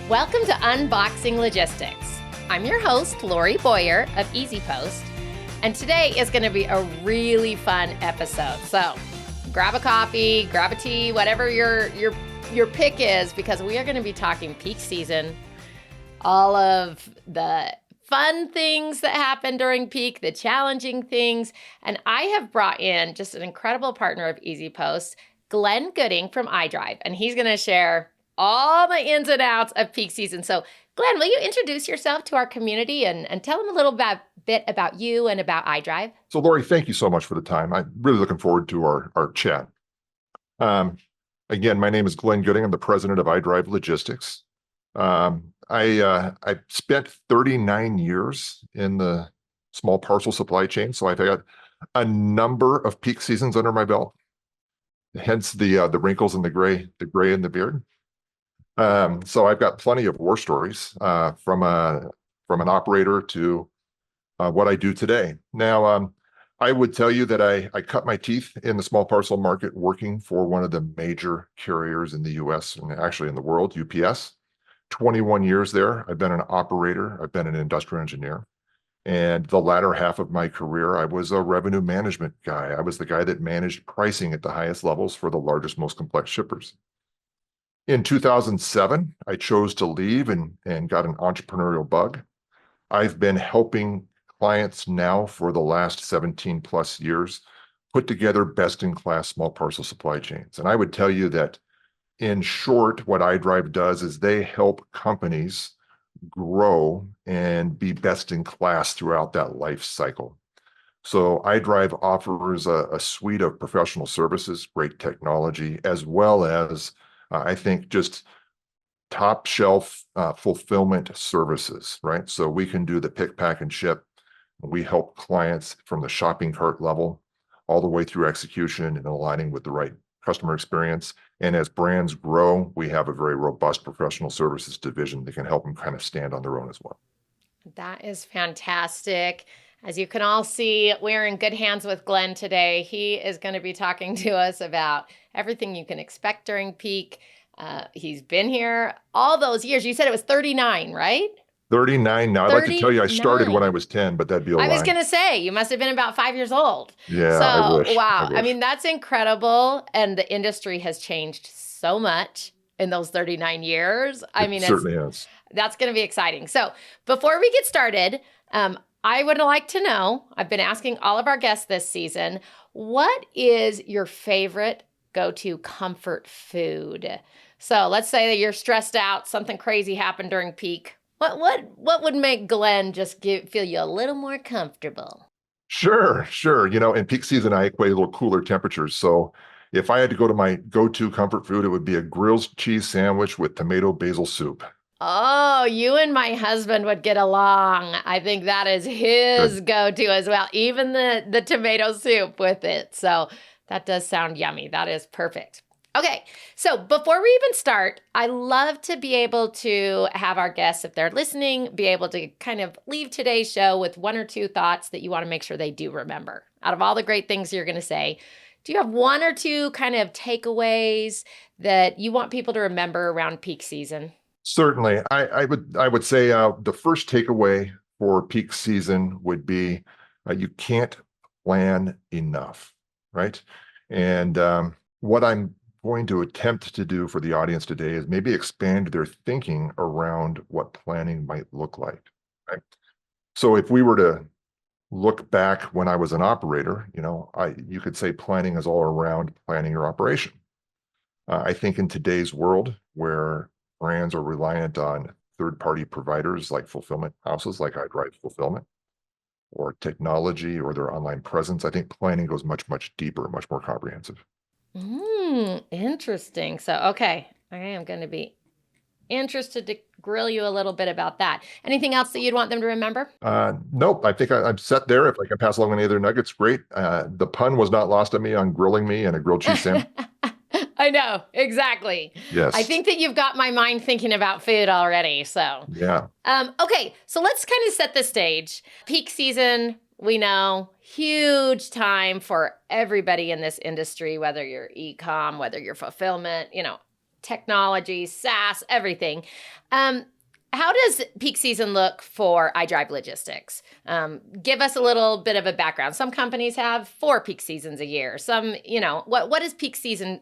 Welcome to Unboxing Logistics. I'm your host, Lori Boyer of EasyPost, and today is going to be a really fun episode. So grab a coffee, grab a tea, whatever your pick is, because we are going to be talking peak season, all of the fun things that happen during peak, the challenging things, and I have brought in just an incredible partner of EasyPost, Glenn Gooding from iDrive, and he's going to share all the ins and outs of peak season. So, Glenn, will you introduce yourself to our community and tell them a little bit about you and about iDrive? So, Lori, thank you so much for the time. I'm really looking forward to our chat. Again, my name is Glenn Gooding. I'm the president of iDrive Logistics. I spent 39 years in the small parcel supply chain, so I've got a number of peak seasons under my belt. Hence the wrinkles and the gray in the beard. So I've got plenty of war stories from an operator to what I do today. Now, I would tell you that I cut my teeth in the small parcel market working for one of the major carriers in the US and actually in the world, UPS. 21 years there. I've been an operator. I've been an industrial engineer. And the latter half of my career, I was a revenue management guy. I was the guy that managed pricing at the highest levels for the largest, most complex shippers. In 2007, I chose to leave and got an entrepreneurial bug. I've been helping clients now for the last 17 plus years put together best-in-class small parcel supply chains. And I would tell you that, in short, what iDrive does is they help companies grow and be best in class throughout that life cycle. So iDrive offers a suite of professional services, great technology, as well as I think just top shelf fulfillment services, right? So we can do the pick, pack, and ship. We help clients from the shopping cart level all the way through execution and aligning with the right customer experience. And as brands grow, we have a very robust professional services division that can help them kind of stand on their own as well. That is fantastic. As you can all see, we're in good hands with Glenn today. He is going to be talking to us about everything you can expect during peak. He's been here all those years. You said it was 39, right? 39 now. I'd like to tell you I started when I was 10, but that'd be a lie. I was going to say, you must have been about 5 years old. Yeah, so, I wish. Wow. I mean, that's incredible. And the industry has changed so much in those 39 years. It certainly has. That's going to be exciting. So before we get started, I would like to know, I've been asking all of our guests this season, what is your favorite go-to comfort food? So let's say that you're stressed out, something crazy happened during peak. What would make Glenn just feel you a little more comfortable? Sure. You know, in peak season, I equate a little cooler temperatures. So if I had to go to my go-to comfort food, it would be a grilled cheese sandwich with tomato basil soup. Oh, you and my husband would get along. I think that is his go-to as well, even the tomato soup with it. So that does sound yummy. That is perfect. Okay, so before we even start, I love to be able to have our guests, if they're listening, be able to kind of leave today's show with one or two thoughts that you want to make sure they do remember. Out of all the great things you're going to say, do you have one or two kind of takeaways that you want people to remember around peak season? Certainly. I would say the first takeaway for peak season would be you can't plan enough, right? And what I'm going to attempt to do for the audience today is maybe expand their thinking around what planning might look like, right? So if we were to look back when I was an operator, you could say planning is all around planning your operation. I think in today's world where brands are reliant on third-party providers like fulfillment houses, like iDrive Fulfillment, or technology or their online presence, I think planning goes much, much deeper, much more comprehensive. Interesting. So, okay, I am going to be interested to grill you a little bit about that. Anything else that you'd want them to remember? Nope. I think I'm set there. If I can pass along any other nuggets, great. The pun was not lost on me on grilling me and a grilled cheese sandwich. I know, exactly. Yes. I think that you've got my mind thinking about food already. So, yeah. Okay, so let's kind of set the stage. Peak season, we know, huge time for everybody in this industry, whether you're e-com, whether you're fulfillment, technology, SaaS, everything. Um, how does peak season look for iDrive Logistics? Give us a little bit of a background. Some companies have 4 peak seasons a year. Some, what is peak season?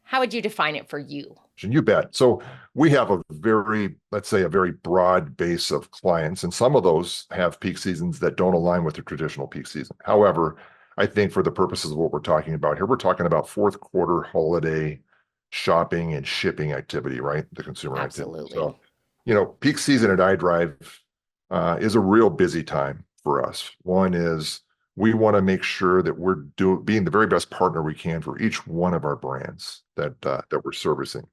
How would you define it for you? You bet. So we have a very, let's say, a very broad base of clients, and some of those have peak seasons that don't align with the traditional peak season. However, I think for the purposes of what we're talking about here, we're talking about fourth quarter holiday shopping and shipping activity, right? The consumer activity. Absolutely. So, peak season at iDrive is a real busy time for us. One is we want to make sure that we're being the very best partner we can for each one of our brands that we're servicing,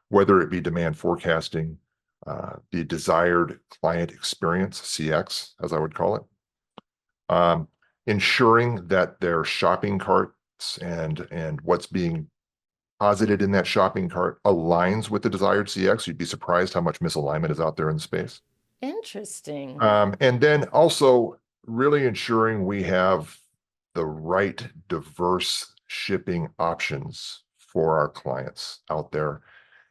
whether it be demand forecasting, the desired client experience, CX, as I would call it, ensuring that their shopping carts and what's being posited in that shopping cart aligns with the desired CX. You'd be surprised how much misalignment is out there in space. Interesting. And then also really ensuring we have the right diverse shipping options for our clients out there,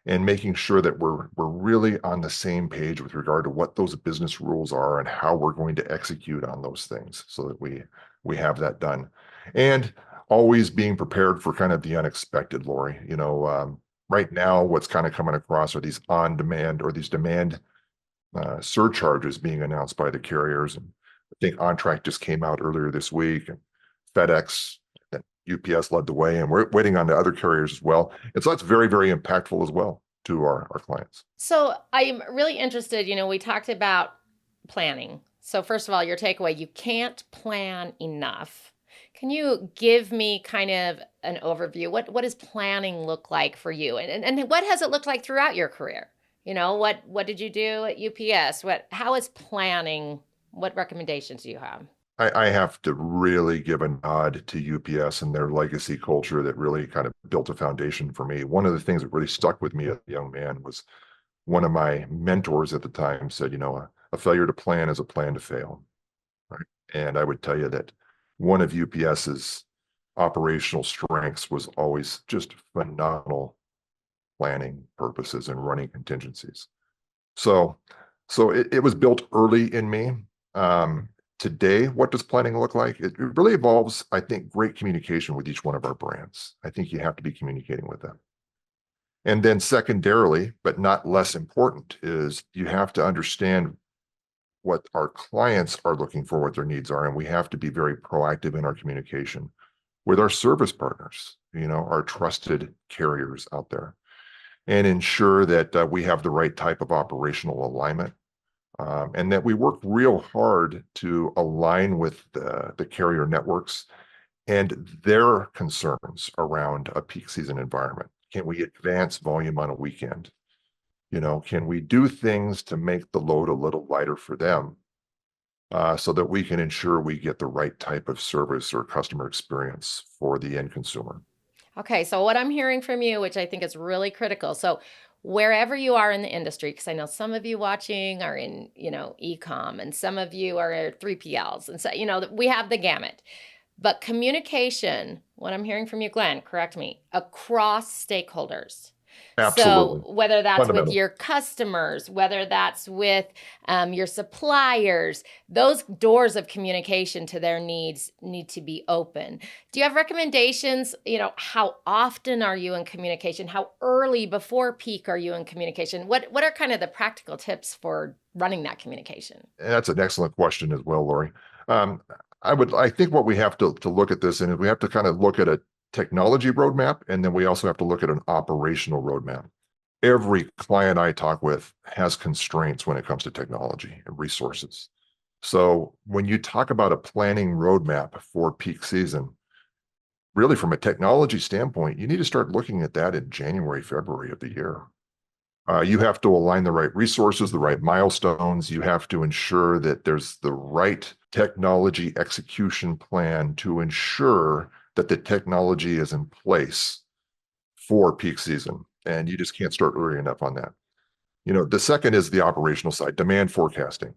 and making sure that we're really on the same page with regard to what those business rules are and how we're going to execute on those things, so that we have that done. And always being prepared for kind of the unexpected, Lori. Right now, what's kind of coming across are these on demand or these demand surcharges being announced by the carriers. And I think OnTrack just came out earlier this week, and FedEx and UPS led the way, and we're waiting on the other carriers as well. And so that's very, very impactful as well to our clients. So I'm really interested, we talked about planning. So first of all, your takeaway, you can't plan enough. Can you give me kind of an overview? What does planning look like for you? And what has it looked like throughout your career? What did you do at UPS? How is planning? What recommendations do you have? I have to really give a nod to UPS and their legacy culture that really kind of built a foundation for me. One of the things that really stuck with me as a young man was one of my mentors at the time said, a failure to plan is a plan to fail. Right. And I would tell you that one of UPS's operational strengths was always just phenomenal planning purposes and running contingencies. So it was built early in me. Today, what does planning look like? It really involves, I think, great communication with each one of our brands. I think you have to be communicating with them. And then secondarily, but not less important, is you have to understand what our clients are looking for, what their needs are, and we have to be very proactive in our communication with our service partners, our trusted carriers out there, and ensure that we have the right type of operational alignment. And that we work real hard to align with the carrier networks and their concerns around a peak season environment. Can we advance volume on a weekend? Can we do things to make the load a little lighter for them, so that we can ensure we get the right type of service or customer experience for the end consumer? Okay, so what I'm hearing from you, which I think is really critical. So wherever you are in the industry, because I know some of you watching are in, e-com, and some of you are 3PLs. And so, we have the gamut. But communication, what I'm hearing from you, Glenn, correct me, across stakeholders. Absolutely. So whether that's with Fundamental. your customers, whether that's with your suppliers, those doors of communication to their needs need to be open. Do you have recommendations? How often are you in communication? How early before peak are you in communication? What are kind of the practical tips for running that communication? And that's an excellent question as well, Lori. I think what we have to look at this, and we have to kind of look at a technology roadmap, and then we also have to look at an operational roadmap. Every client I talk with has constraints when it comes to technology and resources. So when you talk about a planning roadmap for peak season, really from a technology standpoint, you need to start looking at that in January, February of the year. You have to align the right resources, the right milestones. You have to ensure that there's the right technology execution plan to ensure that the technology is in place for peak season. And you just can't start early enough on that. The second is the operational side, demand forecasting.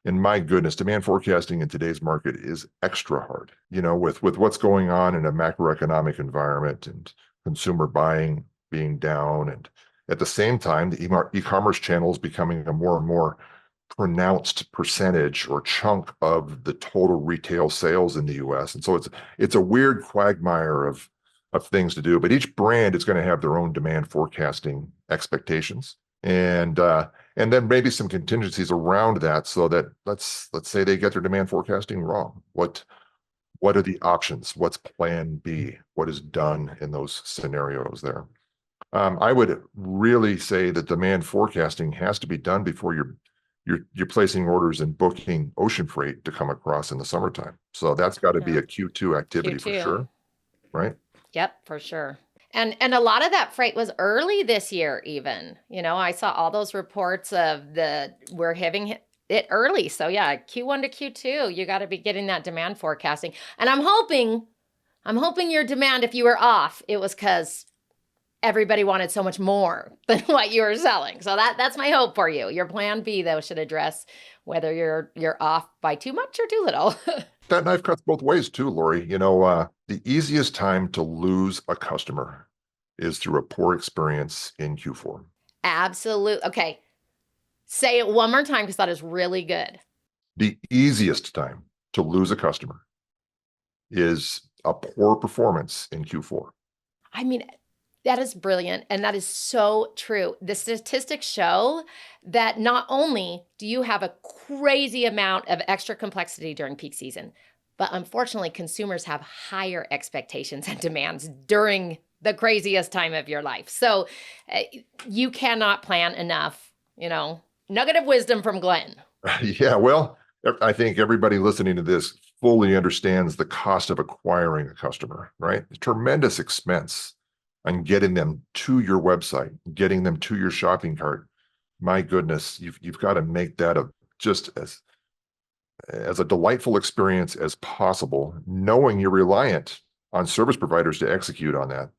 And my goodness, demand forecasting in today's market is extra hard, with what's going on in a macroeconomic environment and consumer buying being down, At the same time, the e-commerce channel is becoming a more and more pronounced percentage or chunk of the total retail sales in the US. And so it's a weird quagmire of things to do, but each brand is going to have their own demand forecasting expectations. And then maybe some contingencies around that, so that let's say they get their demand forecasting wrong. What are the options? What's plan B? What is done in those scenarios there? I would really say that demand forecasting has to be done before you're placing orders and booking ocean freight to come across in the summertime. So that's got to be a Q2 activity for sure, right? Yep, for sure. And a lot of that freight was early this year even. I saw all those reports of we're having it early. So yeah, Q1 to Q2, you got to be getting that demand forecasting. And I'm hoping your demand, if you were off, it was because everybody wanted so much more than what you were selling. So that's my hope for you. Your plan B, though, should address whether you're off by too much or too little. That knife cuts both ways too, Lori. The easiest time to lose a customer is through a poor experience in Q4. Absolutely. Okay. Say it one more time, because that is really good. The easiest time to lose a customer is a poor performance in Q4. I mean, that is brilliant. And that is so true. The statistics show that not only do you have a crazy amount of extra complexity during peak season, but unfortunately, consumers have higher expectations and demands during the craziest time of your life. So you cannot plan enough, nugget of wisdom from Glenn. Yeah, well, I think everybody listening to this fully understands the cost of acquiring a customer, right? A tremendous expense on getting them to your website, getting them to your shopping cart. My goodness, you've got to make that just as a delightful experience as possible, knowing you're reliant on service providers to execute on that,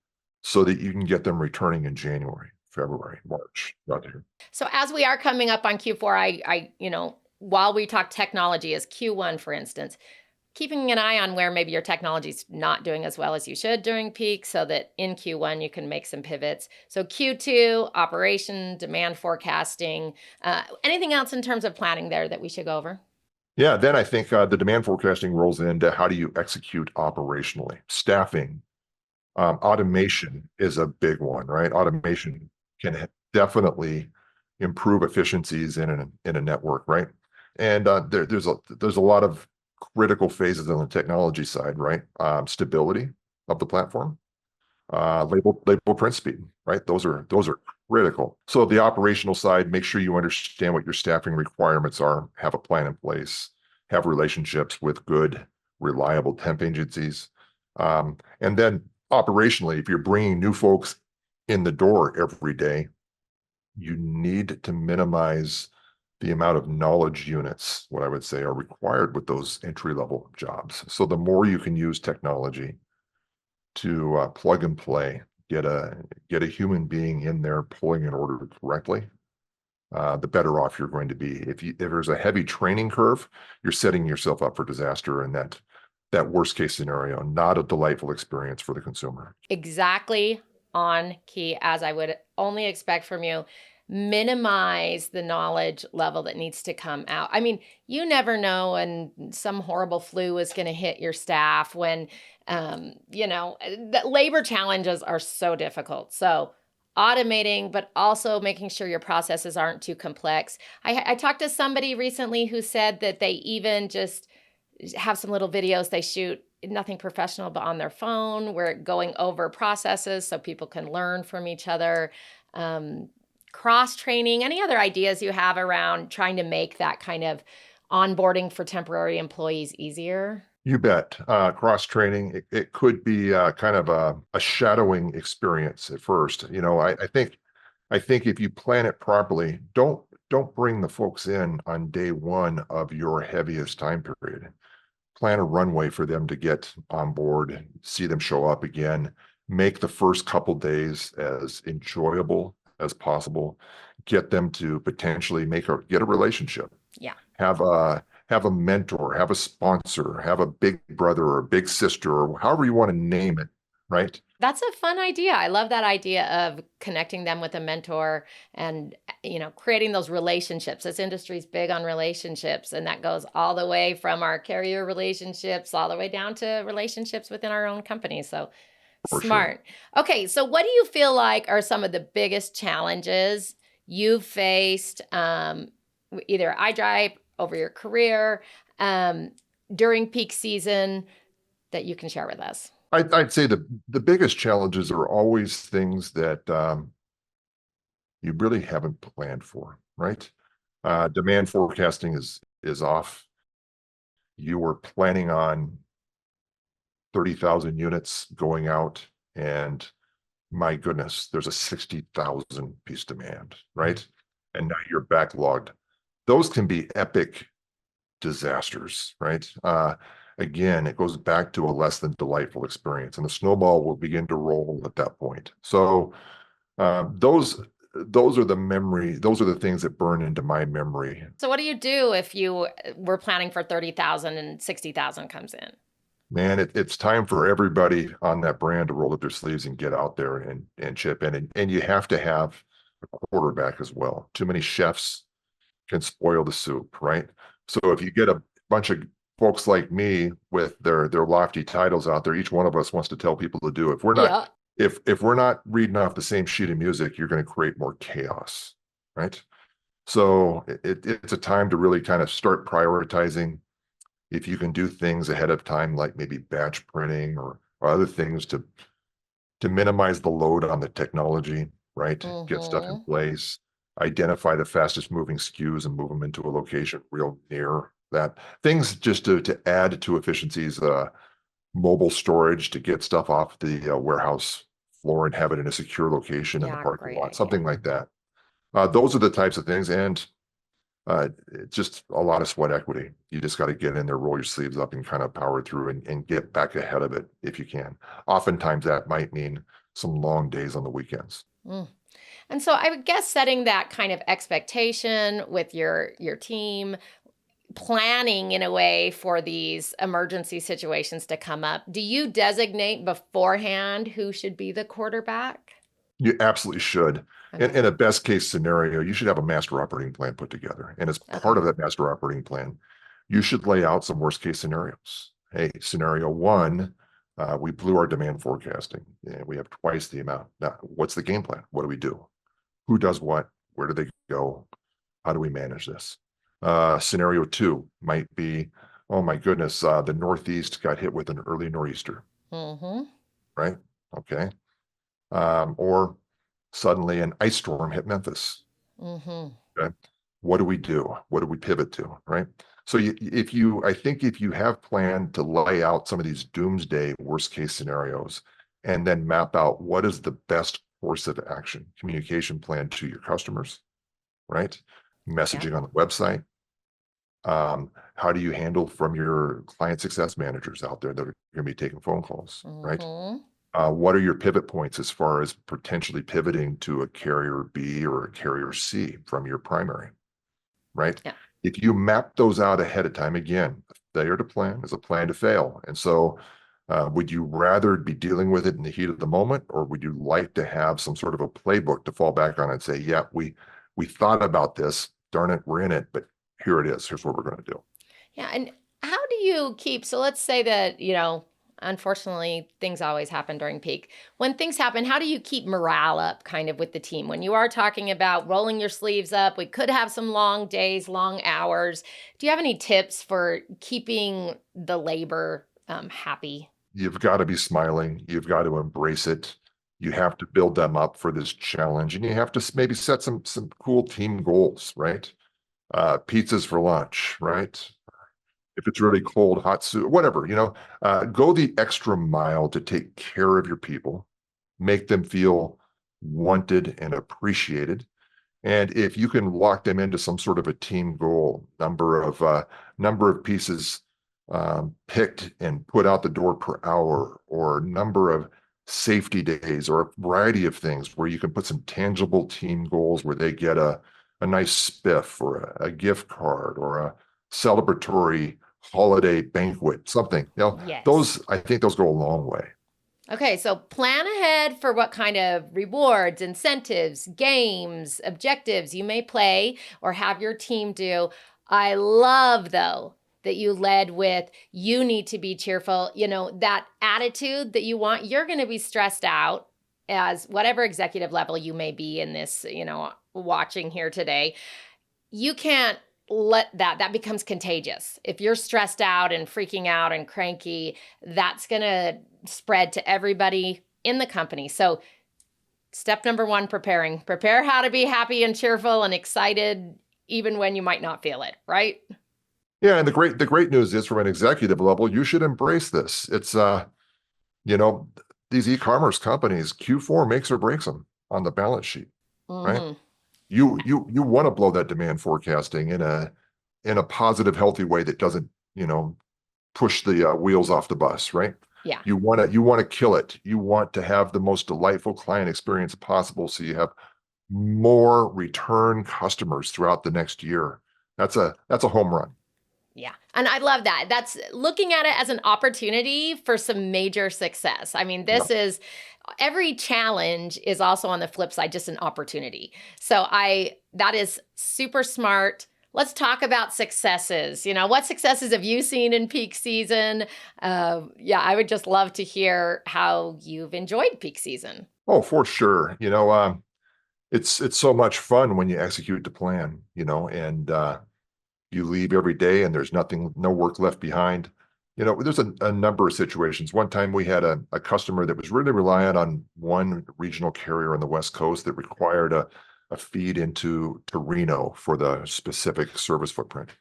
so that you can get them returning in January, February, March, right there. So as we are coming up on Q4, I while we talk technology as Q1, for instance, keeping an eye on where maybe your technology's not doing as well as you should during peak, so that in Q1 you can make some pivots. So Q2, operation, demand forecasting, anything else in terms of planning there that we should go over? Yeah, then I think the demand forecasting rolls into how do you execute operationally. Staffing, automation is a big one, right? Automation can definitely improve efficiencies in a network, right? And there's a lot of critical phases on the technology side, right? Stability of the platform, label print speed, right? Those are critical. So the operational side, make sure you understand what your staffing requirements are, have a plan in place, have relationships with good, reliable temp agencies, and then operationally, if you're bringing new folks in the door every day, you need to minimize the amount of knowledge units, what I would say, are required with those entry-level jobs. So the more you can use technology to plug and play, get a human being in there pulling an order correctly, the better off you're going to be. If there's a heavy training curve, you're setting yourself up for disaster, and that worst case scenario, not a delightful experience for the consumer. Exactly on key, as I would only expect from you. Minimize the knowledge level that needs to come out. I mean, you never know when some horrible flu is going to hit your staff, when, the labor challenges are so difficult. So automating, but also making sure your processes aren't too complex. I talked to somebody recently who said that they even just have some little videos they shoot, nothing professional, but on their phone, where going over processes so people can learn from each other. Cross-training, any other ideas you have around trying to make that kind of onboarding for temporary employees easier? You bet. Cross-training, it could be kind of a shadowing experience at first. I think if you plan it properly, don't bring the folks in on day one of your heaviest time period. Plan a runway for them to get on board, see them show up again, make the first couple days as enjoyable as possible, get them to potentially get a relationship. Yeah. Have a mentor, have a sponsor, have a big brother or a big sister, or however you want to name it, right? That's a fun idea. I love that idea of connecting them with a mentor and creating those relationships. This industry is big on relationships, and that goes all the way from our carrier relationships all the way down to relationships within our own company. So For sure. smart. Okay, so what do you feel like are some of the biggest challenges you've faced, either iDrive over your career, um, during peak season, that you can share with us? I'd say the biggest challenges are always things that you really haven't planned for, right? Demand forecasting is off. You were planning on 30,000 units going out, and my goodness, there's a 60,000 piece demand, right? And now you're backlogged. Those can be epic disasters, right? Again, it goes back to a less than delightful experience, and the snowball will begin to roll at that point. So those are the memory. Those are the things that burn into my memory. So what do you do if you were planning for 30,000 and 60,000 comes in? Man, it's time for everybody on that brand to roll up their sleeves and get out there and chip in. And you have to have a quarterback as well. Too many chefs can spoil the soup, right? So if you get a bunch of folks like me with their lofty titles out there, each one of us wants to tell people to do it. If we're not Yeah. if we're not reading off the same sheet of music, you're going to create more chaos, right? So it's a time to really kind of start prioritizing. If you can do things ahead of time, like maybe batch printing or other things to minimize the load on the technology, right? Get stuff in Mm-hmm. place, identify the fastest moving SKUs and move them into a location real near that. Things just to add to efficiencies, mobile storage to get stuff off the warehouse floor and have it in a secure location in the Yeah, parking great lot, idea. something like that. Those are the types of things. And it's just a lot of sweat equity. You just got to get in there, roll your sleeves up, and kind of power through and get back ahead of it if you can. Oftentimes, that might mean some long days on the weekends. Mm. And so I would guess setting that kind of expectation with your team, planning in a way for these emergency situations to come up. Do you designate beforehand who should be the quarterback? You absolutely should. Okay. In a best case scenario, you should have a master operating plan put together. And as part Okay. of that master operating plan, you should lay out some worst case scenarios. Hey, scenario one, we blew our demand forecasting and we have twice the amount. Now, what's the game plan? What do we do? Who does what? Where do they go? How do we manage this? Scenario two might be, oh my goodness, the Northeast got hit with an early nor'easter, Mm-hmm. right? Okay. Or suddenly an ice storm hit Memphis. Mm-hmm. Okay. What do we do? What do we pivot to? Right. So I think if you have planned to lay out some of these doomsday worst case scenarios and then map out what is the best course of action, communication plan to your customers, right? Yeah. Messaging on the website. How do you handle from your client success managers out there that are going to be taking phone calls, right? Mm-hmm. What are your pivot points as far as potentially pivoting to a carrier B or a carrier C from your primary, right? Yeah. If you map those out ahead of time, again, failure to plan is a plan to fail. And so, would you rather be dealing with it in the heat of the moment, or would you like to have some sort of a playbook to fall back on and say, yeah, we thought about this, darn it, we're in it, but here it is. Here's what we're going to do. Yeah. And how do you keep, so let's say that, unfortunately, things always happen during peak. When things happen, how do you keep morale up kind of with the team? When you are talking about rolling your sleeves up, we could have some long days, long hours. Do you have any tips for keeping the labor happy? You've got to be smiling. You've got to embrace it. You have to build them up for this challenge, and you have to maybe set some cool team goals, right? Pizzas for lunch, right? If it's really cold, hot soup, whatever, go the extra mile to take care of your people, make them feel wanted and appreciated. And if you can lock them into some sort of a team goal, number of pieces picked and put out the door per hour, or number of safety days, or a variety of things where you can put some tangible team goals where they get a nice spiff or a gift card or a celebratory holiday banquet, something. Yes. Those, I think those go a long way. Okay, so plan ahead for what kind of rewards, incentives, games, objectives you may play or have your team do. I love, though, that you led with you need to be cheerful. That attitude that you want, you're going to be stressed out as whatever executive level you may be in this, watching here today. You can't let that becomes contagious. If you're stressed out and freaking out and cranky, that's going to spread to everybody in the company. So step number one, prepare how to be happy and cheerful and excited even when you might not feel it, right? Yeah, and the great news is from an executive level, you should embrace this. It's you know, these e-commerce companies, Q4 makes or breaks them on the balance sheet, right? Mm-hmm. You want to blow that demand forecasting in a positive, healthy way that doesn't, push the wheels off the bus, right? Yeah. You want to kill it. You want to have the most delightful client experience possible, so you have more return customers throughout the next year. That's a home run. Yeah. And I love that. That's looking at it as an opportunity for some major success. I mean, Yeah. this is every challenge is also on the flip side, just an opportunity. So that is super smart. Let's talk about successes. What successes have you seen in peak season? Yeah, I would just love to hear how you've enjoyed peak season. Oh, for sure. It's so much fun when you execute the plan, and you leave every day and there's no work left behind. There's a number of situations. One time we had a customer that was really reliant on one regional carrier on the West Coast that required a feed into to Reno for the specific service footprint.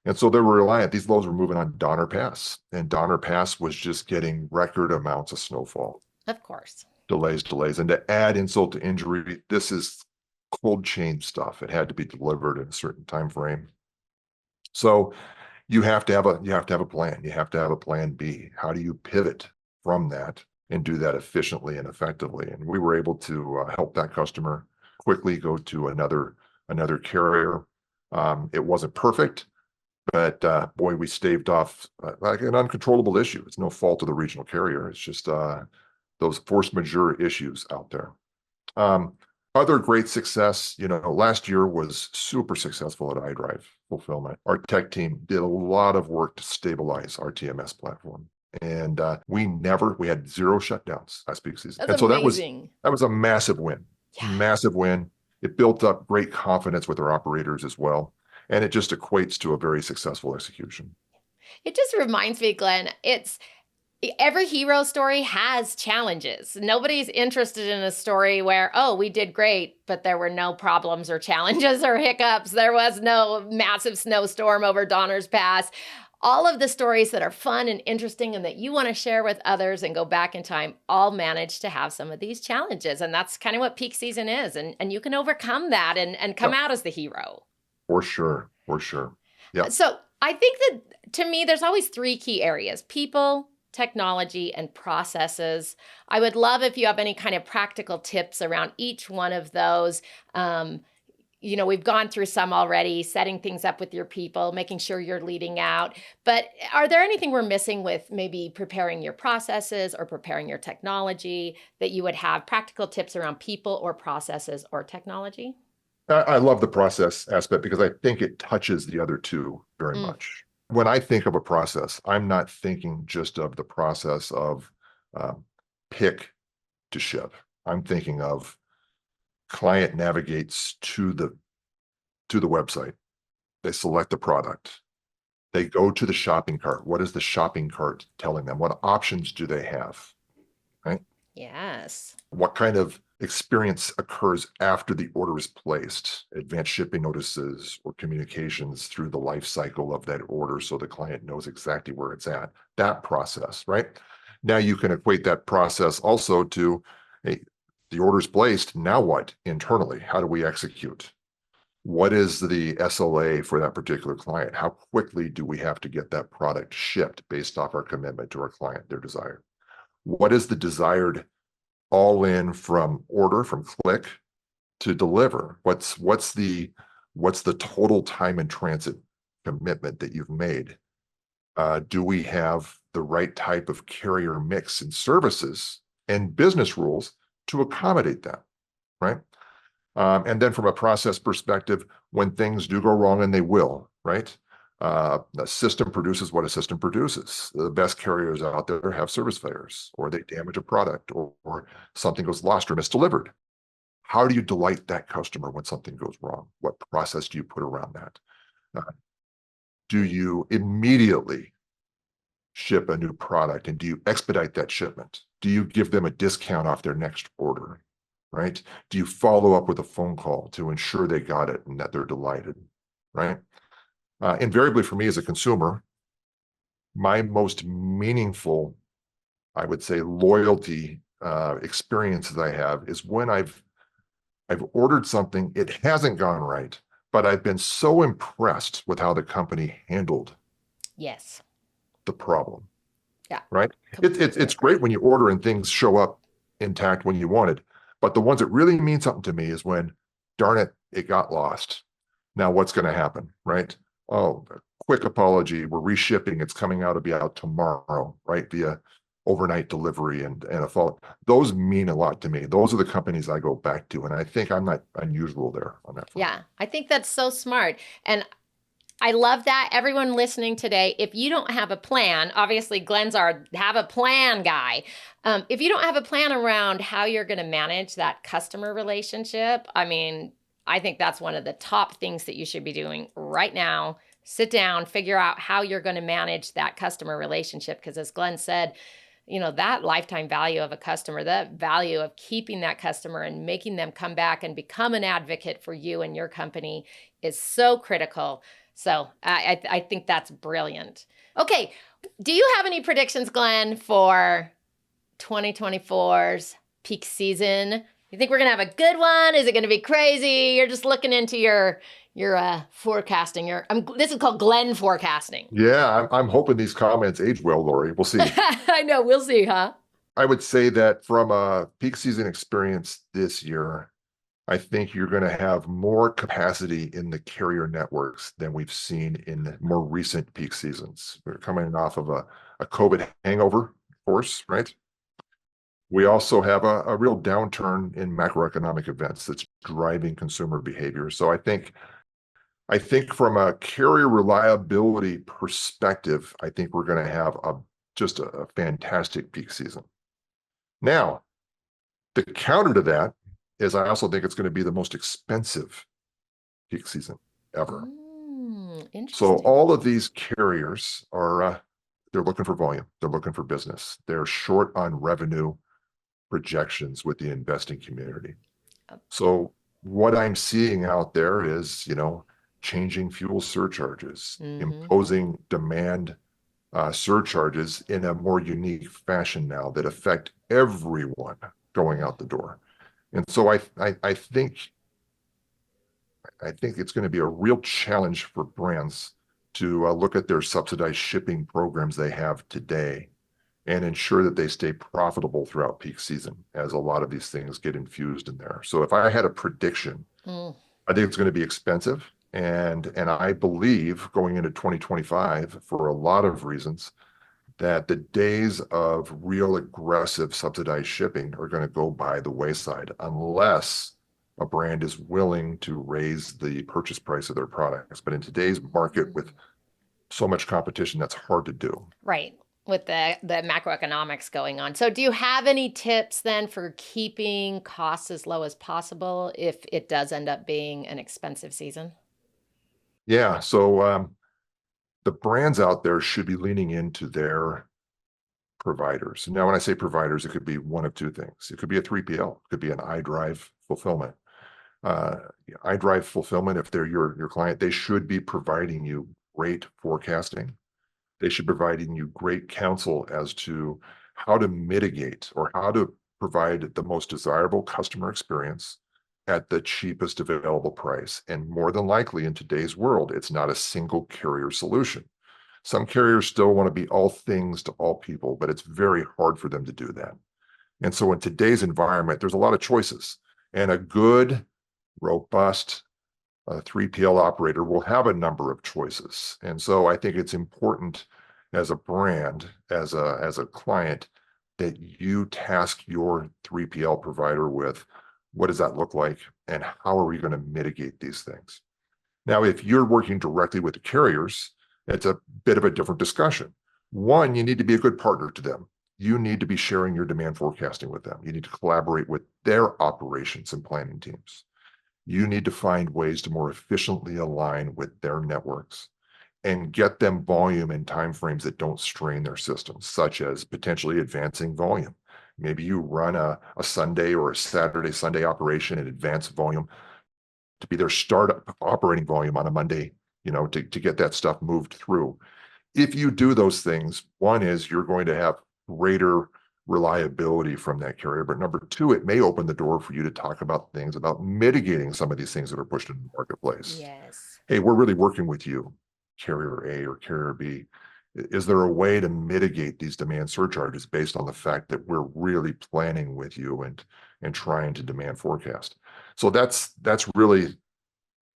And so they were reliant. These loads were moving on Donner Pass, and Donner Pass was just getting record amounts of snowfall, Of course. delays. And to add insult to injury, this is cold chain stuff. It had to be delivered in a certain time frame. So you have to have a plan. You have to have a plan B. How do you pivot from that and do that efficiently and effectively? And we were able to help that customer quickly go to another carrier. It wasn't perfect, but boy, we staved off like an uncontrollable issue. It's no fault of the regional carrier. It's just those force majeure issues out there. Um, Other great success, last year was super successful at iDrive fulfillment. Our tech team did a lot of work to stabilize our TMS platform. And we had zero shutdowns last peak season. That's And so amazing. that was a massive win. Yeah. Massive win. It built up great confidence with our operators as well. And it just equates to a very successful execution. It just reminds me, Glenn, every hero story has challenges. Nobody's interested in a story where, oh, we did great, but there were no problems or challenges or hiccups. There was no massive snowstorm over Donner's Pass. All of the stories that are fun and interesting and that you want to share with others and go back in time all manage to have some of these challenges. And that's kind of what peak season is. And you can overcome that and come Yeah, out as the hero. for sure. For sure. Yeah. So I think that to me, there's always three key areas: people, technology, and processes. I would love if you have any kind of practical tips around each one of those. We've gone through some already, setting things up with your people, making sure you're leading out. But are there anything we're missing with maybe preparing your processes or preparing your technology that you would have practical tips around people or processes or technology? I love the process aspect because I think it touches the other two very Mm, much. When I think of a process, I'm not thinking just of the process of um, pick to ship. I'm thinking of client navigates to the website. They select the product. They go to the shopping cart. What is the shopping cart telling them? What options do they have? Right? yes. What kind of experience occurs after the order is placed? Advanced shipping notices or communications through the life cycle of that order so the client knows exactly where it's at. That process, right? Now you can equate that process also to hey, the order's placed. Now what internally? How do we execute? What is the SLA for that particular client? How quickly do we have to get that product shipped based off our commitment to our client, their desire? What is the desired all in from order, from click to deliver? What's the total time in transit commitment that you've made? Do we have the right type of carrier mix and services and business rules to accommodate that, right? And then from a process perspective, when things do go wrong, and they will, right? The system produces what a system produces. The best carriers out there have service failures, or they damage a product, or something goes lost or misdelivered. How do you delight that customer when something goes wrong? What process do you put around that? Uh, do you immediately ship a new product, and do you expedite that shipment? Do you give them a discount off their next order, right? Do you follow up with a phone call to ensure they got it and that they're delighted, right? Invariably for me as a consumer, my most meaningful, I would say, loyalty experience that I have is when I've ordered something, it hasn't gone right, but I've been so impressed with how the company handled Yes. the problem. Yeah. Right? It's great when you order and things show up intact when you wanted, but the ones that really mean something to me is when, darn it, it got lost. Now what's going to happen, right? Oh, quick apology. We're reshipping. It's coming out to be out tomorrow, right? Via overnight delivery and a follow. Those mean a lot to me. Those are the companies I go back to, and I think I'm not unusual there on that front. Yeah, I think that's so smart. And I love that. Everyone listening today, if you don't have a plan, obviously Glenn's our have a plan guy. If you don't have a plan around how you're going to manage that customer relationship, I mean, I think that's one of the top things that you should be doing right now. Sit down, figure out how you're going to manage that customer relationship. Because as Glenn said, that lifetime value of a customer, that value of keeping that customer and making them come back and become an advocate for you and your company is so critical. So I think that's brilliant. Okay, do you have any predictions, Glenn, for 2024's peak season? You think we're gonna have a good one? Is it gonna be crazy? You're just looking into your forecasting. This is called Glenn forecasting. Yeah, I'm hoping these comments age well, Lori. We'll see. I know, we'll see, huh? I would say that from a peak season experience this year, I think you're going to have more capacity in the carrier networks than we've seen in more recent peak seasons. We're coming off of a COVID hangover, of course, right? We also have a real downturn in macroeconomic events that's driving consumer behavior. So I think from a carrier reliability perspective, I think we're going to have just a fantastic peak season. Now, the counter to that is I also think it's going to be the most expensive peak season ever. Interesting. So all of these carriers are they're looking for volume. They're looking for business. They're short on revenue projections with the investing community. So what I'm seeing out there is, changing fuel surcharges, imposing demand surcharges in a more unique fashion now that affect everyone going out the door. And so I think it's going to be a real challenge for brands to look at their subsidized shipping programs they have today and ensure that they stay profitable throughout peak season as a lot of these things get infused in there. So if I had a prediction, I think it's going to be expensive. And I believe going into 2025, for a lot of reasons, that the days of real aggressive subsidized shipping are going to go by the wayside unless a brand is willing to raise the purchase price of their products. But in today's market with so much competition, that's hard to do. Right. With the macroeconomics going on. So do you have any tips then for keeping costs as low as possible if it does end up being an expensive season? Yeah. So the brands out there should be leaning into their providers. Now, when I say providers, it could be one of two things. It could be a 3PL. It could be an iDrive fulfillment. iDrive fulfillment, if they're your client, they should be providing you great forecasting. They should be providing you great counsel as to how to mitigate or how to provide the most desirable customer experience at the cheapest available price. And more than likely in today's world, it's not a single carrier solution. Some carriers still want to be all things to all people, but it's very hard for them to do that. And so in today's environment, there's a lot of choices, and a good, robust 3PL operator will have a number of choices. And so I think it's important as a brand, as a client, that you task your 3PL provider with what does that look like and how are we going to mitigate these things. Now, if you're working directly with the carriers, it's a bit of a different discussion. One, you need to be a good partner to them. You need to be sharing your demand forecasting with them. You need to collaborate with their operations and planning teams. You need to find ways to more efficiently align with their networks and get them volume in timeframes that don't strain their systems, such as potentially advancing volume. Maybe you run a Sunday or a Saturday, Sunday operation and advance volume to be their startup operating volume on a Monday, to get that stuff moved through. If you do those things, one is you're going to have greater reliability from that carrier. But number two, it may open the door for you to talk about things about mitigating some of these things that are pushed into the marketplace. Yes. Hey, we're really working with you, carrier A or carrier B. Is there a way to mitigate these demand surcharges based on the fact that we're really planning with you and trying to demand forecast? So that's really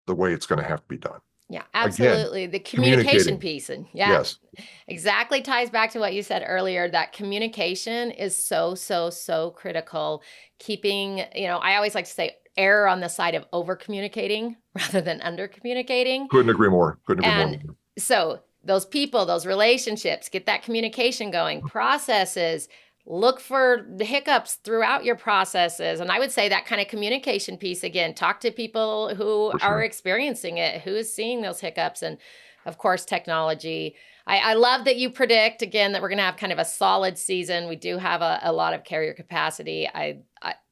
the way it's going to have to be done. Yeah, absolutely. Again, the communication communicating. piece. And Yes. exactly ties back to what you said earlier, that communication is so, so, so critical. Keeping, I always like to say err on the side of over communicating rather than under communicating. Couldn't agree more. And so those people, those relationships, get that communication going, processes, look for the hiccups throughout your processes. And I would say that kind of communication piece, again, talk to people who are experiencing it, who is seeing those hiccups. And of course, technology. I love that you predict, again, that we're going to have kind of a solid season. We do have a lot of carrier capacity.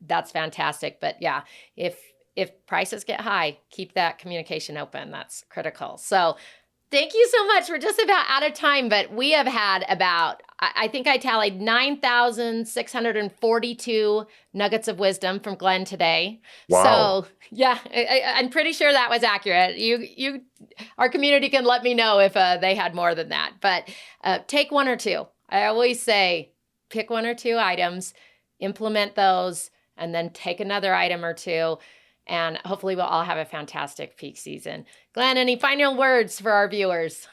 That's fantastic. But yeah, if prices get high, keep that communication open. That's critical. So thank you so much. We're just about out of time, but we have had about, I think I tallied 9,642 nuggets of wisdom from Glenn today. Wow. So yeah, I'm pretty sure that was accurate. Our community can let me know if they had more than that, but take one or two. I always say, pick one or two items, implement those, and then take another item or two. And hopefully we'll all have a fantastic peak season. Glenn, any final words for our viewers?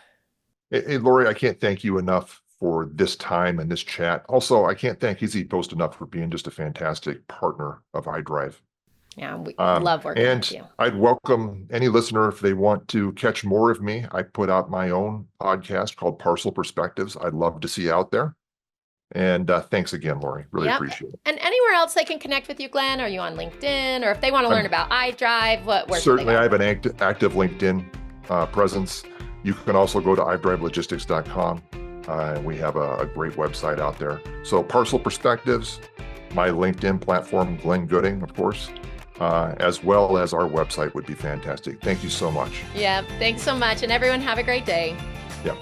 Hey, Lori, I can't thank you enough for this time and this chat. Also, I can't thank EasyPost enough for being just a fantastic partner of iDrive. Yeah, we love working with you. And I'd welcome any listener if they want to catch more of me. I put out my own podcast called Parcel Perspectives. I'd love to see you out there. And thanks again, Lori. Really appreciate it. And anywhere else they can connect with you, Glenn? Are you on LinkedIn? Or if they want to learn about iDrive, where certainly I have an active LinkedIn presence. You can also go to iDriveLogistics.com. And we have a great website out there. So Parcel Perspectives, my LinkedIn platform, Glenn Gooding, of course, as well as our website would be fantastic. Thank you so much. Yeah, thanks so much. And everyone have a great day. Yeah.